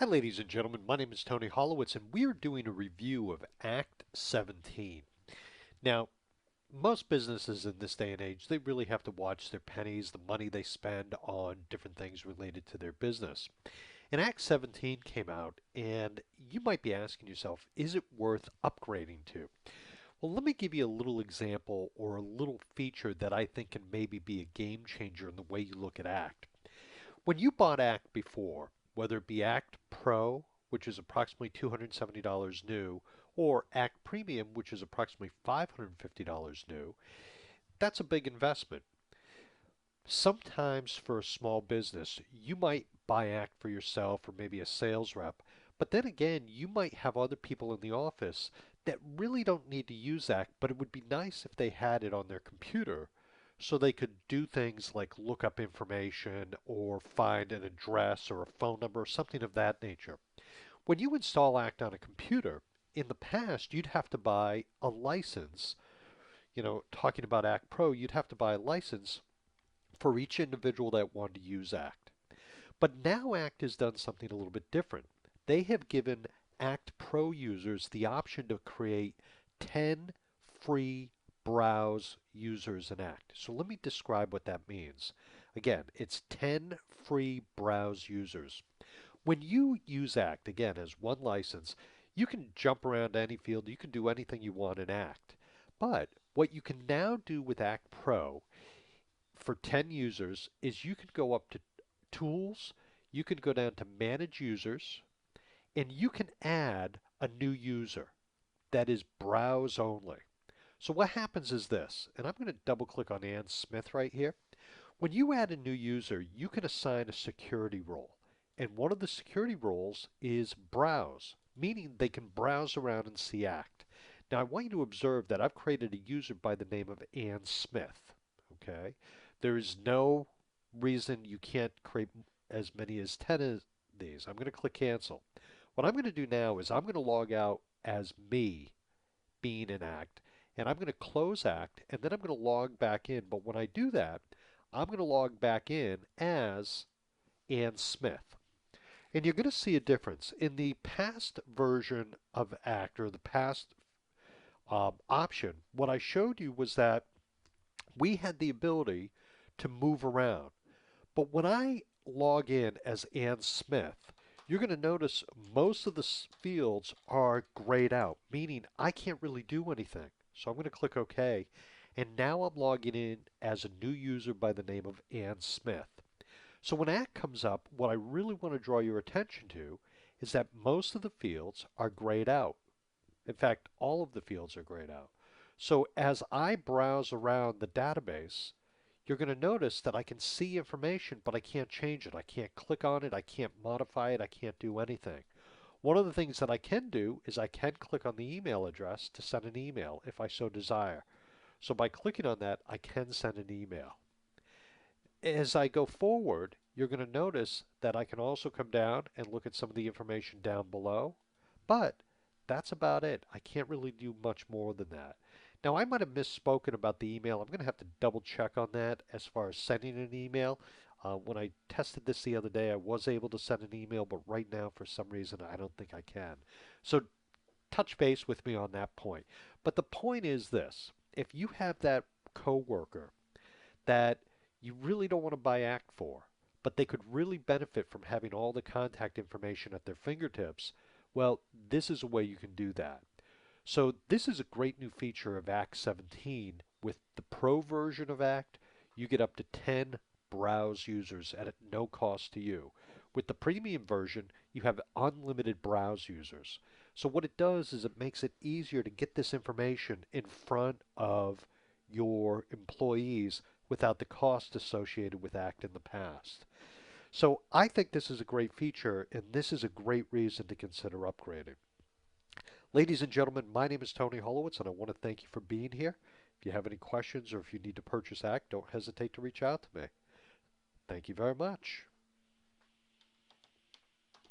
Hi, ladies and gentlemen. My name is Tony Holowitz, and we are doing a review of Act 17. Now, most businesses in this day and age, they really have to watch their pennies, the money they spend on different things related to their business. And Act 17 came out, and you might be asking yourself, is it worth upgrading to? Well, let me give you a little example or a little feature that I think can maybe be a game changer in the way you look at Act. When you bought Act before, whether it be Act Pro, which is approximately $270 new, or Act Premium, which is approximately $550 new, that's a big investment. Sometimes for a small business, you might buy Act for yourself or maybe a sales rep, but then again, you might have other people in the office that really don't need to use Act, but it would be nice if they had it on their computer so they could do things like look up information or find an address or a phone number or something of that nature. When you install Act on a computer, in the past, you'd have to buy a license. Talking about Act Pro, you'd have to buy a license for each individual that wanted to use Act. But now Act has done something a little bit different. They have given Act Pro users the option to create 10 free browse users in Act. So let me describe what that means. Again, it's 10 free browse users. When you use Act, again, as one license, you can jump around any field, you can do anything you want in Act. But what you can now do with Act Pro for 10 users is you can go up to Tools, you can go down to Manage Users, and you can add a new user that is browse only. So what happens is this, and I'm going to double click on Ann Smith right here. When you add a new user, you can assign a security role. And one of the security roles is browse, meaning they can browse around and see Act. Now I want you to observe that I've created a user by the name of Ann Smith. Okay? There is no reason you can't create as many as 10 of these. I'm going to click cancel. What I'm going to do now is I'm going to log out as me being in Act, and I'm going to close Act, and then I'm going to log back in. But when I do that, I'm going to log back in as Ann Smith. And you're going to see a difference. In the past version of Act, or the past option, what I showed you was that we had the ability to move around. But when I log in as Ann Smith, you're going to notice most of the fields are grayed out, meaning I can't really do anything. So I'm going to click OK. And now I'm logging in as a new user by the name of Ann Smith. So when Act comes up, what I really want to draw your attention to is that most of the fields are grayed out. In fact, all of the fields are grayed out. So as I browse around the database, you're going to notice that I can see information, but I can't change it. I can't click on it. I can't modify it. I can't do anything. One of the things that I can do is I can click on the email address to send an email if I so desire. So by clicking on that, I can send an email. As I go forward, you're going to notice that I can also come down and look at some of the information down below, but that's about it. I can't really do much more than that. Now, I might have misspoken about the email. I'm going to have to double check on that as far as sending an email. When I tested this the other day, I was able to send an email, but right now, for some reason, I don't think I can. So touch base with me on that point. But the point is this. If you have that coworker that you really don't want to buy Act for, but they could really benefit from having all the contact information at their fingertips, well, this is a way you can do that. So this is a great new feature of Act 17. With the Pro version of Act, you get up to 10 browse users at no cost to you. With the premium version, you have unlimited browse users. So what it does is it makes it easier to get this information in front of your employees without the cost associated with Act in the past. So I think this is a great feature, and this is a great reason to consider upgrading. Ladies and gentlemen, my name is Tony Holowitz, and I want to thank you for being here. If you have any questions or if you need to purchase Act, don't hesitate to reach out to me. Thank you very much.